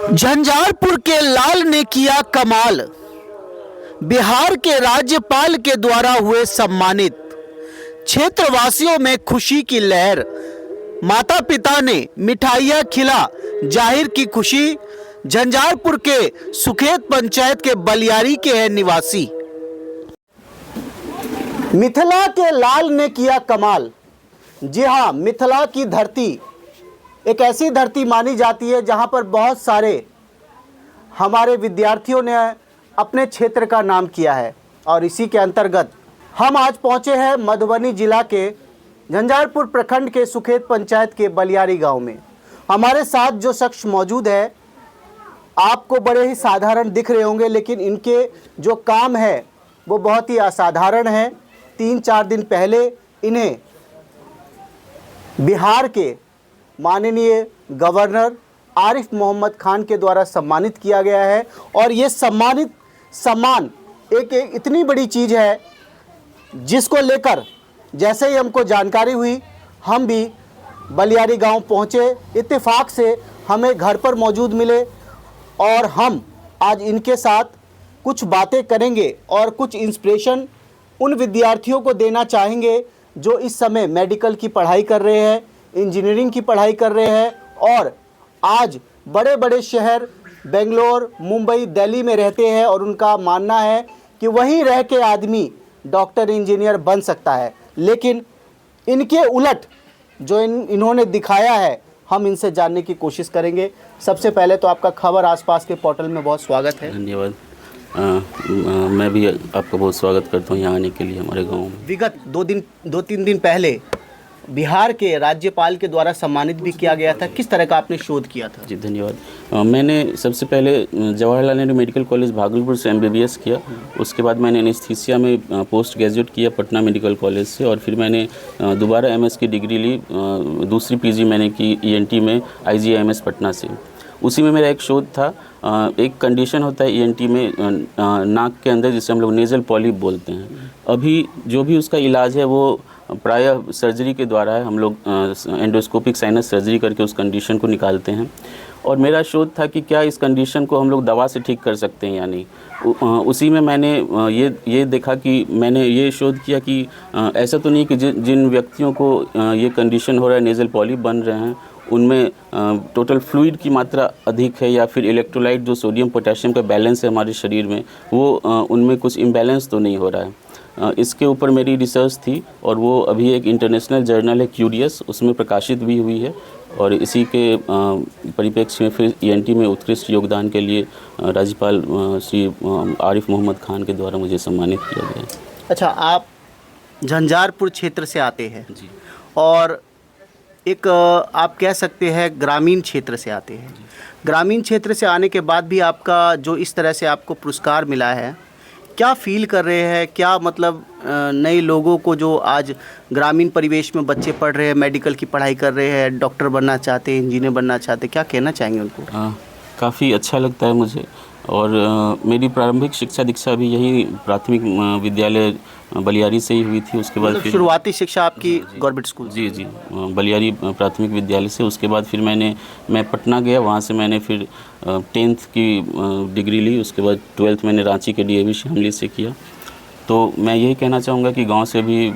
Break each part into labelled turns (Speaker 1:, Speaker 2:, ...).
Speaker 1: झंझारपुर के लाल ने किया कमाल। बिहार के राज्यपाल के द्वारा हुए सम्मानित। क्षेत्रवासियों में खुशी की लहर। माता पिता ने मिठाइयां खिला जाहिर की खुशी। झंझारपुर के सुखेत पंचायत के बलियारी के हैं निवासी। मिथिला के लाल ने किया कमाल। जी हाँ, मिथिला की धरती एक ऐसी धरती मानी जाती है जहां पर बहुत सारे हमारे विद्यार्थियों ने अपने क्षेत्र का नाम किया है। और इसी के अंतर्गत हम आज पहुंचे हैं मधुबनी जिला के झंझारपुर प्रखंड के सुखेत पंचायत के बलियारी गांव में। हमारे साथ जो शख्स मौजूद है आपको बड़े ही साधारण दिख रहे होंगे, लेकिन इनके जो काम है वो बहुत ही असाधारण है। 3-4 दिन पहले इन्हें बिहार के माननीय गवर्नर आरिफ मोहम्मद खान के द्वारा सम्मानित किया गया है। और ये सम्मान एक इतनी बड़ी चीज़ है जिसको लेकर जैसे ही हमको जानकारी हुई हम भी बलियारी गांव पहुंचे। इत्तेफाक से हमें घर पर मौजूद मिले और हम आज इनके साथ कुछ बातें करेंगे और कुछ इंस्पिरेशन उन विद्यार्थियों को देना चाहेंगे जो इस समय मेडिकल की पढ़ाई कर रहे हैं, इंजीनियरिंग की पढ़ाई कर रहे हैं और आज बड़े बड़े शहर बेंगलोर, मुंबई, दिल्ली में रहते हैं। और उनका मानना है कि वहीं रह के आदमी डॉक्टर, इंजीनियर बन सकता है। लेकिन इनके उलट जो इन्होंने दिखाया है हम इनसे जानने की कोशिश करेंगे। सबसे पहले तो आपका खबर आसपास के पोर्टल में बहुत स्वागत है।
Speaker 2: धन्यवाद। मैं भी आपका बहुत स्वागत करता हूँ यहाँ आने के लिए हमारे गांव में।
Speaker 1: विगत 2-3 दिन पहले बिहार के राज्यपाल के द्वारा सम्मानित भी किया गया था। किस तरह का आपने शोध किया था?
Speaker 2: जी धन्यवाद। मैंने सबसे पहले जवाहरलाल नेहरू मेडिकल कॉलेज भागलपुर से MBBS किया। उसके बाद मैंने एनेस्थीसिया में पोस्ट ग्रेजुएट किया पटना मेडिकल कॉलेज से। और फिर मैंने दोबारा MS की डिग्री ली। दूसरी PG मैंने की ENT में IGIMS पटना से। उसी में मेरा एक शोध था। एक कंडीशन होता है ENT में नाक के अंदर जिसे हम लोग नेज़ल पॉलिप बोलते हैं। अभी जो भी उसका इलाज है वो प्रायः सर्जरी के द्वारा है। हम लोग एंडोस्कोपिक साइनस सर्जरी करके उस कंडीशन को निकालते हैं। और मेरा शोध था कि क्या इस कंडीशन को हम लोग दवा से ठीक कर सकते हैं या नहीं। उसी में मैंने ये देखा कि मैंने ये शोध किया कि ऐसा तो नहीं कि जिन व्यक्तियों को ये कंडीशन हो रहा है, नेज़ल पॉलिप बन रहे हैं, उनमें टोटल फ्लूइड की मात्रा अधिक है या फिर इलेक्ट्रोलाइट जो सोडियम पोटेशियम का बैलेंस है हमारे शरीर में वो उनमें कुछ इम्बैलेंस तो नहीं हो रहा है। इसके ऊपर मेरी रिसर्च थी और वो अभी एक इंटरनेशनल जर्नल है क्यूरियस, उसमें प्रकाशित भी हुई है। और इसी के परिप्रेक्ष्य में फिर ENT में उत्कृष्ट योगदान के लिए राज्यपाल श्री आरिफ मोहम्मद खान के द्वारा मुझे सम्मानित किया गया।
Speaker 1: अच्छा, आप झंझारपुर क्षेत्र से आते हैं
Speaker 2: जी।
Speaker 1: और एक आप कह सकते हैं ग्रामीण क्षेत्र से आते हैं। ग्रामीण क्षेत्र से आने के बाद भी आपका जो इस तरह से आपको पुरस्कार मिला है, क्या फील कर रहे हैं? क्या मतलब नए लोगों को जो आज ग्रामीण परिवेश में बच्चे पढ़ रहे हैं, मेडिकल की पढ़ाई कर रहे हैं, डॉक्टर बनना चाहते हैं, इंजीनियर बनना चाहते हैं, क्या कहना चाहेंगे उनको?
Speaker 2: काफ़ी अच्छा लगता है मुझे। और मेरी प्रारंभिक शिक्षा दीक्षा भी यही प्राथमिक विद्यालय बलियारी से ही हुई थी। उसके बाद फिर
Speaker 1: शुरुआती शिक्षा आपकी गवर्नमेंट स्कूल?
Speaker 2: जी बलियारी प्राथमिक विद्यालय से। उसके बाद फिर मैं पटना गया, वहाँ से मैंने फिर 10th की डिग्री ली। उसके बाद 12th मैंने रांची के DAV शामली से किया। तो मैं यही कहना चाहूँगा कि गांव से भी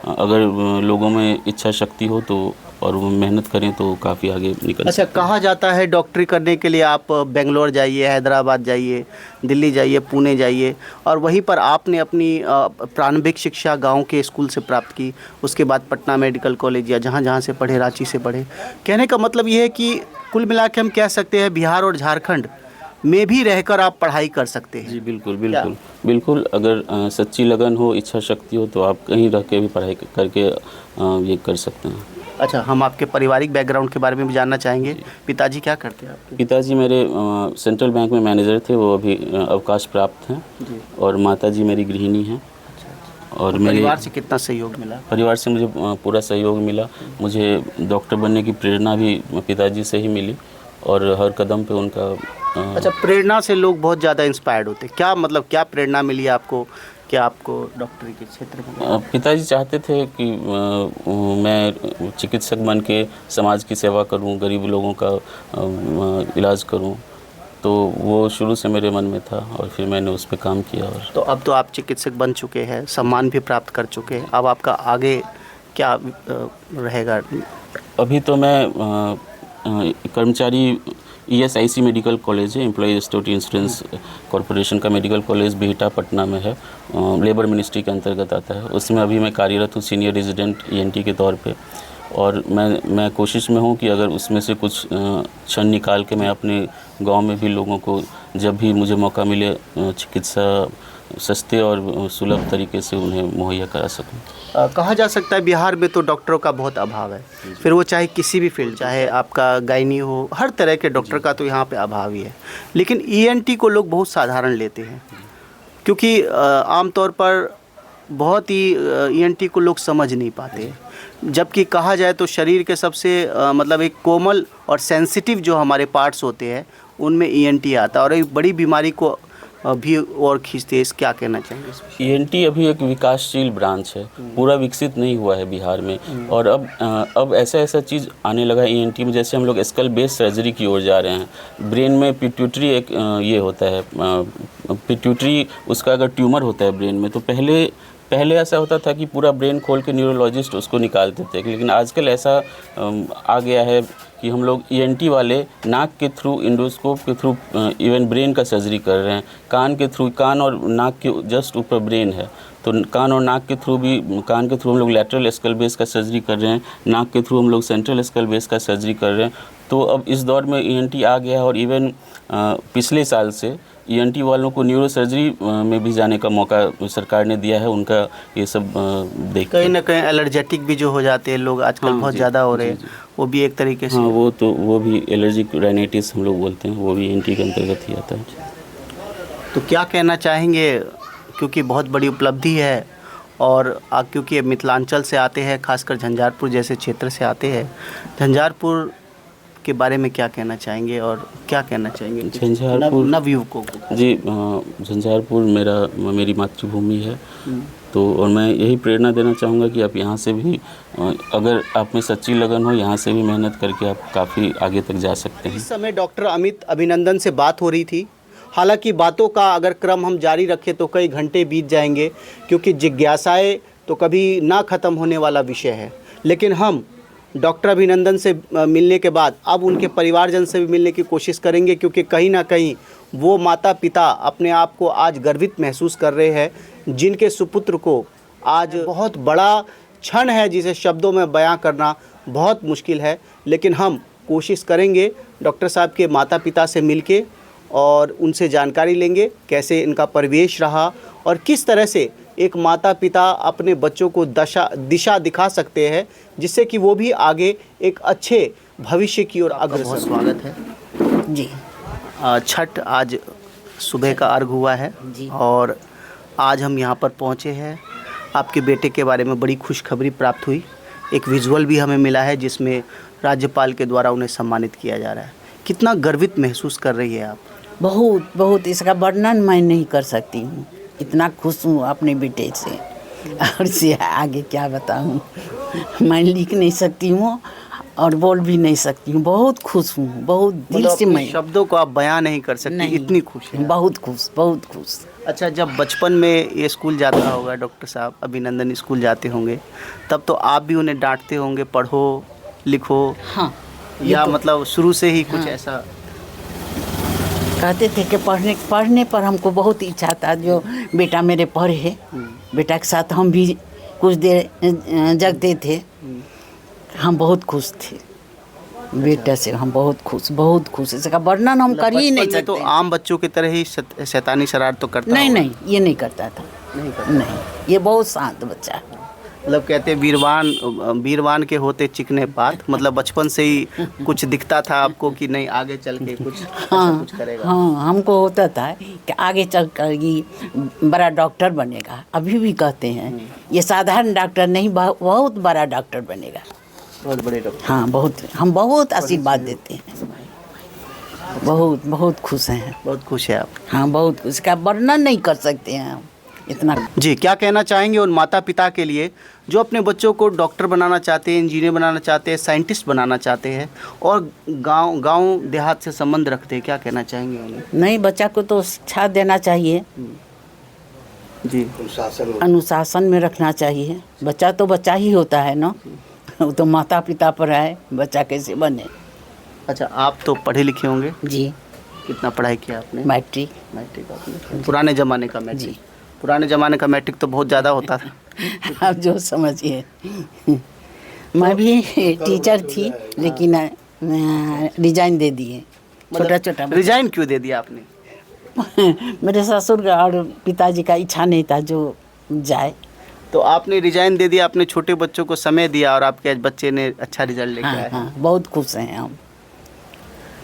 Speaker 2: अगर लोगों में इच्छा शक्ति हो तो और वो मेहनत करें तो काफ़ी आगे निकल।
Speaker 1: अच्छा, कहा जाता है डॉक्टरी करने के लिए आप बेंगलोर जाइए, हैदराबाद जाइए, दिल्ली जाइए, पुणे जाइए, और वहीं पर आपने अपनी प्रारंभिक शिक्षा गांव के स्कूल से प्राप्त की। उसके बाद पटना मेडिकल कॉलेज या जहां जहां से पढ़े, रांची से पढ़े। कहने का मतलब ये है कि कुल मिला के हम कह सकते हैं बिहार और झारखंड में भी रहकर आप पढ़ाई कर सकते हैं।
Speaker 2: जी बिल्कुल। अगर सच्ची लगन हो, इच्छा शक्ति हो तो आप कहीं रह के भी पढ़ाई करके ये कर सकते हैं।
Speaker 1: अच्छा, हम आपके पारिवारिक बैकग्राउंड के बारे में भी जानना चाहेंगे। पिताजी क्या करते हैं आपके?
Speaker 2: पिताजी मेरे सेंट्रल बैंक में मैनेजर थे, वो अभी अवकाश प्राप्त हैं। और माताजी मेरी गृहिणी हैं। और मेरे
Speaker 1: परिवार से कितना सहयोग मिला?
Speaker 2: परिवार से मुझे पूरा सहयोग मिला। मुझे डॉक्टर बनने की प्रेरणा भी पिताजी से ही मिली और हर कदम पे उनका
Speaker 1: अच्छा, प्रेरणा से लोग बहुत ज़्यादा इंस्पायर्ड होते हैं। क्या मतलब क्या प्रेरणा मिली आपको? क्या आपको डॉक्टरी के क्षेत्र में?
Speaker 2: पिताजी चाहते थे कि मैं चिकित्सक बन के समाज की सेवा करूं, गरीब लोगों का इलाज करूं। तो वो शुरू से मेरे मन में था और फिर मैंने उस पर काम किया। और
Speaker 1: तो अब तो आप चिकित्सक बन चुके हैं, सम्मान भी प्राप्त कर चुके हैं, अब आपका आगे क्या रहेगा?
Speaker 2: अभी तो मैं कर्मचारी ESIC मेडिकल कॉलेज है, एम्प्लॉय स्टेट इंश्योरेंस कॉरपोरेशन का मेडिकल कॉलेज बिहटा पटना में है, लेबर मिनिस्ट्री के अंतर्गत आता है। उसमें अभी मैं कार्यरत हूँ सीनियर रेजिडेंट ENT के तौर पे। और मैं कोशिश में हूँ कि अगर उसमें से कुछ क्षण निकाल के मैं अपने गांव में भी लोगों को जब भी मुझे मौका मिले चिकित्सा सस्ते और सुलभ तरीके से उन्हें मुहैया करा सकूं।
Speaker 1: कहा जा सकता है बिहार में तो डॉक्टरों का बहुत अभाव है, फिर वो चाहे किसी भी फील्ड, चाहे आपका गायनी हो, हर तरह के डॉक्टर का तो यहाँ पे अभाव ही है। लेकिन ENT को लोग बहुत साधारण लेते हैं, क्योंकि आमतौर पर बहुत ही ENT को लोग समझ नहीं पाते, जबकि कहा जाए तो शरीर के सबसे मतलब एक कोमल और सेंसिटिव जो हमारे पार्ट्स होते हैं उनमें ENT आता है और एक बड़ी बीमारी को भी और खींचते हैं। इस क्या कहना चाहेंगे?
Speaker 2: ENT अभी एक विकासशील ब्रांच है, पूरा विकसित नहीं हुआ है बिहार में। और अब ऐसा चीज़ आने लगा है ENT में, जैसे हम लोग स्कल बेस सर्जरी की ओर जा रहे हैं। ब्रेन में पिट्यूटरी एक ये होता है, पिट्यूटरी उसका अगर ट्यूमर होता है ब्रेन में, तो पहले ऐसा होता था कि पूरा ब्रेन खोल के न्यूरोलॉजिस्ट उसको निकालते थे, लेकिन आजकल ऐसा आ गया है कि हम लोग ENT वाले नाक के थ्रू, इंडोस्कोप के थ्रू इवन ब्रेन का सर्जरी कर रहे हैं। कान के थ्रू, कान और नाक के जस्ट ऊपर ब्रेन है, तो कान और नाक के थ्रू भी, कान के थ्रू हम लोग लैटरल स्कल बेस का सर्जरी कर रहे हैं, नाक के थ्रू हम लोग सेंट्रल स्कल बेस का सर्जरी कर रहे हैं। तो अब इस दौर में ENT आ गया है और इवन पिछले साल से ENT वालों को न्यूरो सर्जरी में भी जाने का मौका सरकार ने दिया है। उनका ये सब देख
Speaker 1: कहीं ना कहीं एलर्जेटिक भी जो हो जाते हैं लोग आजकल, बहुत ज़्यादा हो रहे हैं, वो भी एक तरीके से।
Speaker 2: हाँ, वो भी एलर्जिक राइनाइटिस हम लोग बोलते हैं, वो भी ENT के अंतर्गत ही आता है।
Speaker 1: तो क्या कहना चाहेंगे, क्योंकि बहुत बड़ी उपलब्धि है और क्योंकि मिथिलांचल से आते हैं, खासकर झंझारपुर जैसे क्षेत्र से आते हैं, झंझारपुर के बारे में क्या कहना चाहेंगे और क्या कहना चाहेंगे
Speaker 2: झंझारपुर
Speaker 1: नवयुवकों को?
Speaker 2: जी, झंझारपुर मेरी मातृभूमि है, तो और मैं यही प्रेरणा देना चाहूँगा कि आप यहाँ से भी, अगर आप में सच्ची लगन हो, यहाँ से भी मेहनत करके आप काफ़ी आगे तक जा सकते हैं।
Speaker 1: इस समय डॉक्टर अमित अभिनंदन से बात हो रही थी। हालांकि बातों का अगर क्रम हम जारी रखें तो कई घंटे बीत जाएंगे, क्योंकि जिज्ञासाएं तो कभी ना ख़त्म होने वाला विषय है। लेकिन हम डॉक्टर अभिनंदन से मिलने के बाद अब उनके परिवारजन से भी मिलने की कोशिश करेंगे, क्योंकि कहीं ना कहीं वो माता पिता अपने आप को आज गर्वित महसूस कर रहे हैं, जिनके सुपुत्र को आज बहुत बड़ा क्षण है जिसे शब्दों में बयां करना बहुत मुश्किल है। लेकिन हम कोशिश करेंगे डॉक्टर साहब के माता पिता से मिलके और उनसे जानकारी लेंगे कैसे इनका परिवेश रहा और किस तरह से एक माता पिता अपने बच्चों को दिशा दिखा सकते हैं, जिससे कि वो भी आगे एक अच्छे भविष्य की ओर अग्रसर। बहुत स्वागत है
Speaker 3: जी।
Speaker 1: छठ आज सुबह का अर्घ हुआ है
Speaker 3: जी।
Speaker 1: और आज हम यहाँ पर पहुँचे हैं। आपके बेटे के बारे में बड़ी खुशखबरी प्राप्त हुई, एक विजुअल भी हमें मिला है जिसमें राज्यपाल के द्वारा उन्हें सम्मानित किया जा रहा है। कितना गर्वित महसूस कर रही है आप?
Speaker 3: बहुत बहुत, इसका वर्णन मैं नहीं कर सकती हूँ। इतना खुश हूँ अपने बेटे से, और से आगे क्या बताऊँ, मैं लिख नहीं सकती हूँ और बोल भी नहीं सकती हूँ। बहुत खुश हूँ, बहुत दिल से। मैं
Speaker 1: शब्दों को आप बयां नहीं कर सकते, इतनी खुश है।
Speaker 3: बहुत खुश, बहुत खुश।
Speaker 1: अच्छा, जब बचपन में ये स्कूल जाता होगा डॉक्टर साहब अभिनंदन स्कूल जाते होंगे, तब तो आप भी उन्हें डांटते होंगे, पढ़ो लिखो।
Speaker 3: हाँ,
Speaker 1: या तो, मतलब शुरू से ही कुछ ऐसा
Speaker 3: कहते थे कि पढ़ने पर हमको बहुत इच्छा था, जो बेटा मेरे पढ़े। बेटा के साथ हम भी कुछ देर जगते थे। हम बहुत खुश थे बेटा से, हम बहुत खुश। इसका वर्णन हम कर ही नहीं सकते।
Speaker 1: तो आम बच्चों की तरह ही शैतानी शरारत तो करता
Speaker 3: नहीं, ये नहीं करता था। नहीं, ये बहुत शांत बच्चा है।
Speaker 1: मतलब कहते वीरवान के होते चिकने पात, मतलब बचपन से ही कुछ दिखता था आपको कि नहीं आगे चल के कुछ कुछ करेगा।
Speaker 3: हाँ, हमको होता था कि आगे चल कर ये बड़ा डॉक्टर बनेगा। अभी भी कहते हैं ये साधारण डॉक्टर नहीं, बहुत बड़ा डॉक्टर बनेगा,
Speaker 1: बहुत बड़े डॉक्टर।
Speaker 3: हाँ, बहुत। हम बहुत आशीर्वाद देते हैं, बहुत खुश हैं।
Speaker 1: बहुत खुश है आप?
Speaker 3: हाँ, बहुत खुश। इसका वर्णन नहीं कर सकते हैं हम। इतना।
Speaker 1: जी, क्या कहना चाहेंगे उन माता पिता के लिए जो अपने बच्चों को डॉक्टर बनाना चाहते हैं, इंजीनियर बनाना चाहते हैं, साइंटिस्ट बनाना चाहते हैं और गांव देहात से संबंध रखते हैं, क्या कहना चाहेंगे उन्हें?
Speaker 3: नहीं, बच्चा को तो शिक्षा देना चाहिए
Speaker 1: जी,
Speaker 3: अनुशासन में रखना चाहिए। बच्चा तो बच्चा ही होता है ना, वो तो माता पिता पर है बच्चा कैसे बने।
Speaker 1: अच्छा, आप तो पढ़े लिखे होंगे?
Speaker 3: जी,
Speaker 1: कितना पढ़ाई किया आपने?
Speaker 3: मैट्रिक।
Speaker 1: मैट्रिक आपने? पुराने ज़माने का मैट्रिक?
Speaker 3: जी।
Speaker 1: पुराने ज़माने का मैट्रिक तो बहुत ज़्यादा होता था।
Speaker 3: आप जो समझिए। मैं भी टीचर थी लेकिन रिजाइन दे दिए। छोटा छोटा
Speaker 1: रिजाइन क्यों दे दिया आपने?
Speaker 3: मेरे ससुर और पिताजी का इच्छा नहीं था जो जाए।
Speaker 1: तो आपने रिजाइन दे दिया, अपने छोटे बच्चों को समय दिया और आपके आज बच्चे ने अच्छा रिजल्ट लेके
Speaker 3: हाँ
Speaker 1: आए।
Speaker 3: हाँ, बहुत खुश हैं हम।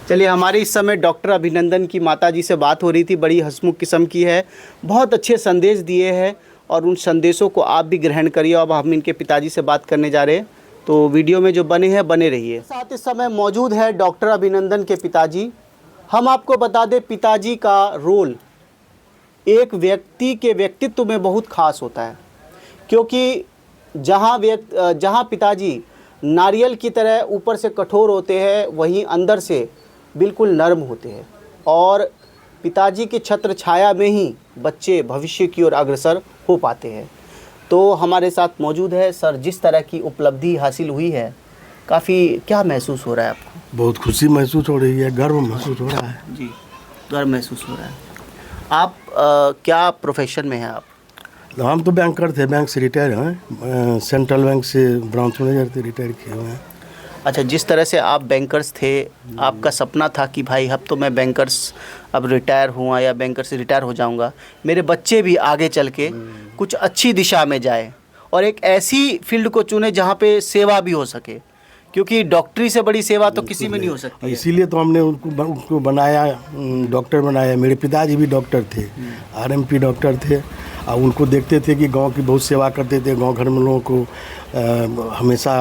Speaker 1: चलिए, हमारे इस समय डॉक्टर अभिनंदन की माताजी से बात हो रही थी, बड़ी हंसमुख किस्म की है, बहुत अच्छे संदेश दिए हैं और उन संदेशों को आप भी ग्रहण करिए। अब हम इनके पिताजी से बात करने जा रहे हैं, तो वीडियो में जो बने हैं बने रहिए। साथ इस समय मौजूद है डॉक्टर अभिनंदन के पिताजी। हम आपको बता दें, पिताजी का रोल एक व्यक्ति के व्यक्तित्व में बहुत खास होता है, क्योंकि जहाँ पिताजी नारियल की तरह ऊपर से कठोर होते हैं, वहीं अंदर से बिल्कुल नर्म होते हैं और पिताजी की छत्र छाया में ही बच्चे भविष्य की ओर अग्रसर हो पाते हैं। तो हमारे साथ मौजूद है सर। जिस तरह की उपलब्धि हासिल हुई है, काफ़ी क्या महसूस हो रहा है आपको?
Speaker 4: बहुत खुशी महसूस हो रही है, गर्व महसूस हो रहा है।
Speaker 1: जी, गर्व महसूस हो रहा है। आप क्या प्रोफेशन में हैं आप?
Speaker 4: हम तो बैंकर थे, बैंक से रिटायर हैं, सेंट्रल बैंक से ब्रांच मैनेजर थे, रिटायर किए हुए हैं।
Speaker 1: अच्छा, जिस तरह से आप बैंकर्स थे, आपका सपना था कि भाई अब तो मैं बैंकर्स अब रिटायर हुआ या बैंकर से रिटायर हो जाऊंगा, मेरे बच्चे भी आगे चल के कुछ अच्छी दिशा में जाए और एक ऐसी फील्ड को चुने जहाँ पे सेवा भी हो सके, क्योंकि डॉक्टरी से बड़ी सेवा तो किसी में नहीं हो सकती है।
Speaker 4: इसीलिए तो हमने उनको बनाया, डॉक्टर बनाया। मेरे पिताजी भी डॉक्टर थे, आरएमपी डॉक्टर थे और उनको देखते थे कि गांव की बहुत सेवा करते थे, गांव घर में लोगों को हमेशा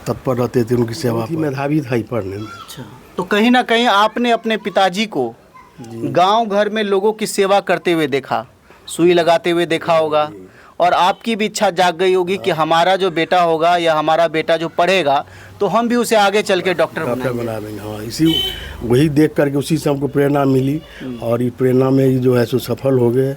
Speaker 4: तत्पर रहते थे उनकी सेवा पर। मेधावी था ही पढ़ने में।
Speaker 1: अच्छा, तो कहीं ना कहीं आपने अपने पिताजी को गांव घर में लोगों की सेवा करते हुए देखा, सुई लगाते हुए देखा होगा और आपकी भी इच्छा जाग गई होगी कि हमारा जो बेटा होगा या हमारा बेटा जो पढ़ेगा तो हम भी उसे आगे चल के डॉक्टर
Speaker 4: बना देंगे। हाँ, इसी वही देख करके उसी से हमको प्रेरणा मिली और ये प्रेरणा में ही जो है सो सफल हो गए।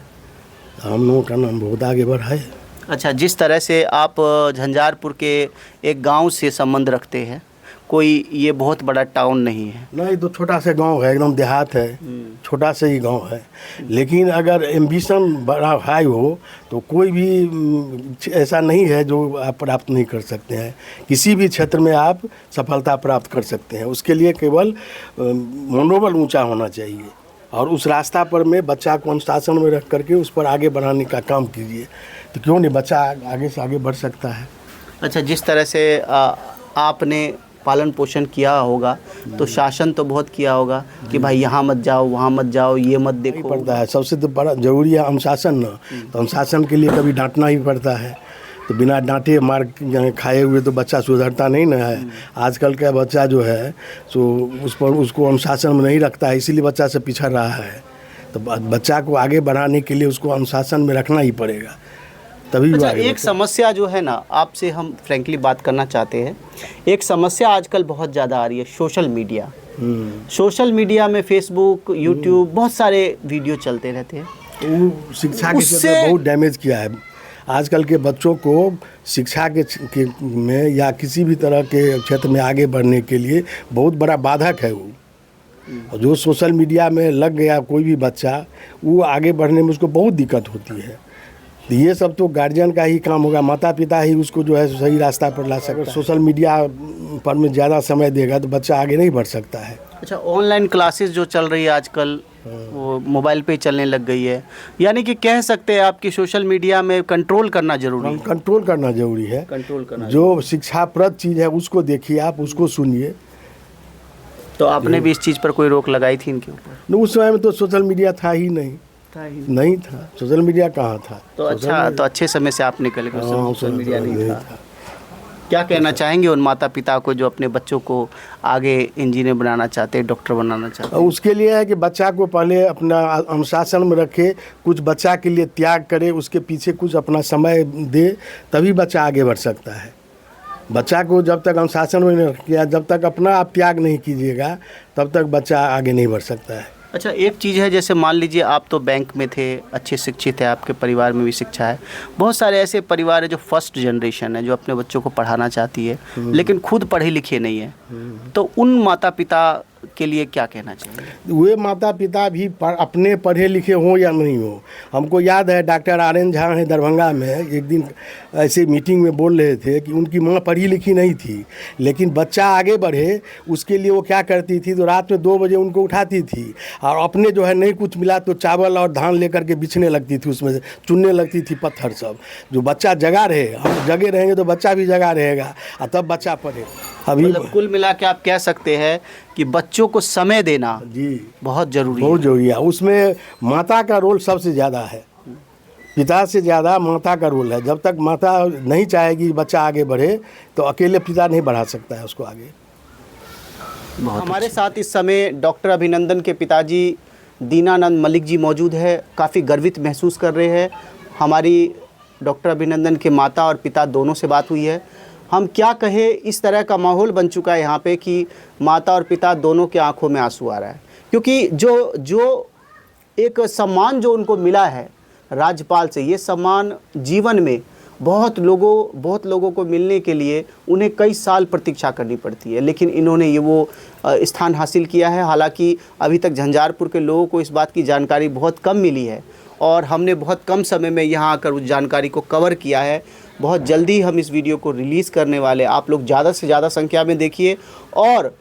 Speaker 4: हम लोगों का नाम बहुत आगे बढ़ा है।
Speaker 1: अच्छा, जिस तरह से आप झंझारपुर के एक गांव से संबंध रखते हैं, कोई ये बहुत बड़ा टाउन नहीं है।
Speaker 4: नहीं, तो छोटा सा गांव है, एकदम देहात है, छोटा सा ही गांव है। लेकिन अगर एम्बिशन बड़ा हाई हो तो कोई भी ऐसा नहीं है जो आप प्राप्त नहीं कर सकते हैं। किसी भी क्षेत्र में आप सफलता प्राप्त कर सकते हैं। उसके लिए केवल मनोबल ऊंचा होना चाहिए और उस रास्ता पर में बच्चा को अनुशासन में रख करके उस पर आगे बढ़ाने का काम कीजिए, तो क्यों नहीं बच्चा आगे से आगे बढ़ सकता है।
Speaker 1: अच्छा, जिस तरह से आपने पालन पोषण किया होगा तो शासन तो बहुत किया होगा कि भाई यहाँ मत जाओ, वहाँ मत जाओ, ये मत देखो।
Speaker 4: पड़ता है, सबसे तो बड़ा जरूरी है अनुशासन ना। तो अनुशासन के लिए कभी डांटना ही पड़ता है, तो बिना डांटे मार खाए हुए तो बच्चा सुधरता नहीं ना है। आजकल का बच्चा जो है सो उसको अनुशासन में नहीं रखता है, इसीलिए बच्चा से पिछड़ रहा है। तो बच्चा को आगे बढ़ाने के लिए उसको अनुशासन में रखना ही पड़ेगा, तभी।
Speaker 1: अच्छा, एक समस्या जो है ना, आपसे हम फ्रैंकली बात करना चाहते हैं। एक समस्या आजकल बहुत ज़्यादा आ रही है, सोशल मीडिया। सोशल मीडिया में फेसबुक, यूट्यूब, बहुत सारे वीडियो चलते रहते हैं।
Speaker 4: वो शिक्षा के क्षेत्र में बहुत डैमेज किया है। आजकल के बच्चों को शिक्षा के में या किसी भी तरह के क्षेत्र में आगे बढ़ने के लिए बहुत बड़ा बाधक है वो। और जो सोशल मीडिया में लग गया कोई भी बच्चा, वो आगे बढ़ने में उसको बहुत दिक्कत होती है। तो ये सब तो गार्जियन का ही काम होगा, माता पिता ही उसको जो है सही रास्ता पर ला सकता है। सोशल मीडिया पर में ज़्यादा समय देगा तो बच्चा आगे नहीं बढ़ सकता है।
Speaker 1: अच्छा, ऑनलाइन क्लासेस जो चल रही है आजकल, वो मोबाइल पे चलने लग गई है, यानी कि कह सकते हैं आपकी सोशल मीडिया में कंट्रोल करना जरूरी है।
Speaker 4: कंट्रोल करना जरूरी है,
Speaker 1: कंट्रोल करना।
Speaker 4: जो शिक्षाप्रद चीज़ है उसको देखिए, आप उसको सुनिए।
Speaker 1: तो आपने भी इस चीज़ पर कोई रोक लगाई थी इनके ऊपर?
Speaker 4: उस समय में तो सोशल मीडिया था ही नहीं, नहीं था सोशल मीडिया, कहाँ था।
Speaker 1: तो अच्छा, तो अच्छे समय से आप निकल गए, सोशल मीडिया नहीं था। क्या कहना चाहेंगे उन माता पिता को जो अपने बच्चों को आगे इंजीनियर बनाना चाहते हैं, डॉक्टर बनाना चाहते हैं?
Speaker 4: उसके लिए है कि बच्चा को पहले अपना अनुशासन में रखे, कुछ बच्चा के लिए त्याग करे, उसके पीछे कुछ अपना समय दे, तभी बच्चा आगे बढ़ सकता है। बच्चा को जब तक अनुशासन में नहीं किया, जब तक अपना आप त्याग नहीं कीजिएगा, तब तक बच्चा आगे नहीं बढ़ सकता है।
Speaker 1: अच्छा, एक चीज़ है, जैसे मान लीजिए आप तो बैंक में थे, अच्छे शिक्षित है, आपके परिवार में भी शिक्षा है। बहुत सारे ऐसे परिवार है जो फर्स्ट जनरेशन है, जो अपने बच्चों को पढ़ाना चाहती है लेकिन खुद पढ़े लिखे नहीं है, तो उन माता पिता के लिए क्या कहना चाहिए?
Speaker 4: वे माता पिता भी अपने पढ़े लिखे हों या नहीं हो। हमको याद है डॉक्टर RN झा हैं दरभंगा में, एक दिन ऐसे मीटिंग में बोल रहे थे कि उनकी माँ पढ़ी लिखी नहीं थी, लेकिन बच्चा आगे बढ़े उसके लिए वो क्या करती थी, तो रात में 2 बजे उनको उठाती थी और अपने जो है नहीं कुछ मिला तो चावल और धान लेकर के बिछने लगती थी, उसमें से चुनने लगती थी पत्थर सब। जो बच्चा जगा रहे, हम जगे रहेंगे तो बच्चा भी जगा रहेगा और तब बच्चा पढ़े। अभी
Speaker 1: मतलब कुल मिला के आप कह सकते हैं कि बच्चों को समय देना
Speaker 4: जी
Speaker 1: बहुत ज़रूरी
Speaker 4: बहुत
Speaker 1: है।
Speaker 4: जरूरी है। उसमें माता का रोल सबसे ज़्यादा है, पिता से ज़्यादा माता का रोल है। जब तक माता नहीं चाहेगी बच्चा आगे बढ़े तो अकेले पिता नहीं बढ़ा सकता है उसको आगे।
Speaker 1: हमारे साथ इस समय डॉक्टर अभिनंदन के पिताजी दीनानंद मलिक जी मौजूद है। काफ़ी गर्वित महसूस कर रहे हैं। हमारी डॉक्टर अभिनंदन के माता और पिता दोनों से बात हुई है। हम क्या कहें, इस तरह का माहौल बन चुका है यहाँ पे कि माता और पिता दोनों के आंखों में आंसू आ रहा है, क्योंकि जो एक सम्मान जो उनको मिला है राज्यपाल से, ये सम्मान जीवन में बहुत लोगों को मिलने के लिए उन्हें कई साल प्रतीक्षा करनी पड़ती है, लेकिन इन्होंने ये वो स्थान हासिल किया है। हालांकि अभी तक झंझारपुर के लोगों को इस बात की जानकारी बहुत कम मिली है और हमने बहुत कम समय में यहाँ आकर उस जानकारी को कवर किया है। बहुत जल्दी हम इस वीडियो को रिलीज़ करने वाले, आप लोग ज़्यादा से ज़्यादा संख्या में देखिए। और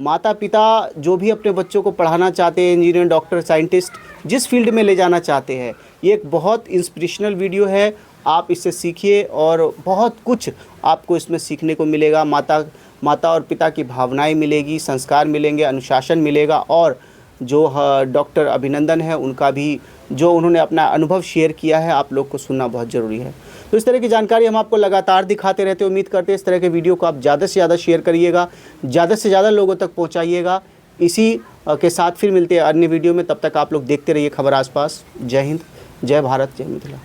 Speaker 1: माता पिता जो भी अपने बच्चों को पढ़ाना चाहते हैं, इंजीनियर, डॉक्टर, साइंटिस्ट, जिस फील्ड में ले जाना चाहते हैं, ये एक बहुत इंस्पिरेशनल वीडियो है। आप इससे सीखिए और बहुत कुछ आपको इसमें सीखने को मिलेगा। माता और पिता की भावनाएं मिलेगी, संस्कार मिलेंगे, अनुशासन मिलेगा। और जो डॉक्टर अभिनंदन है उनका भी जो उन्होंने अपना अनुभव शेयर किया है, आप लोग को सुनना बहुत ज़रूरी है। तो इस तरह की जानकारी हम आपको लगातार दिखाते रहते हैं। उम्मीद करते हैं इस तरह के वीडियो को आप ज़्यादा से ज़्यादा शेयर करिएगा, ज़्यादा से ज़्यादा लोगों तक पहुँचाइएगा। इसी के साथ फिर मिलते हैं अन्य वीडियो में। तब तक आप लोग देखते रहिए खबर आसपास। जय हिंद, जय भारत, जय मिथिला।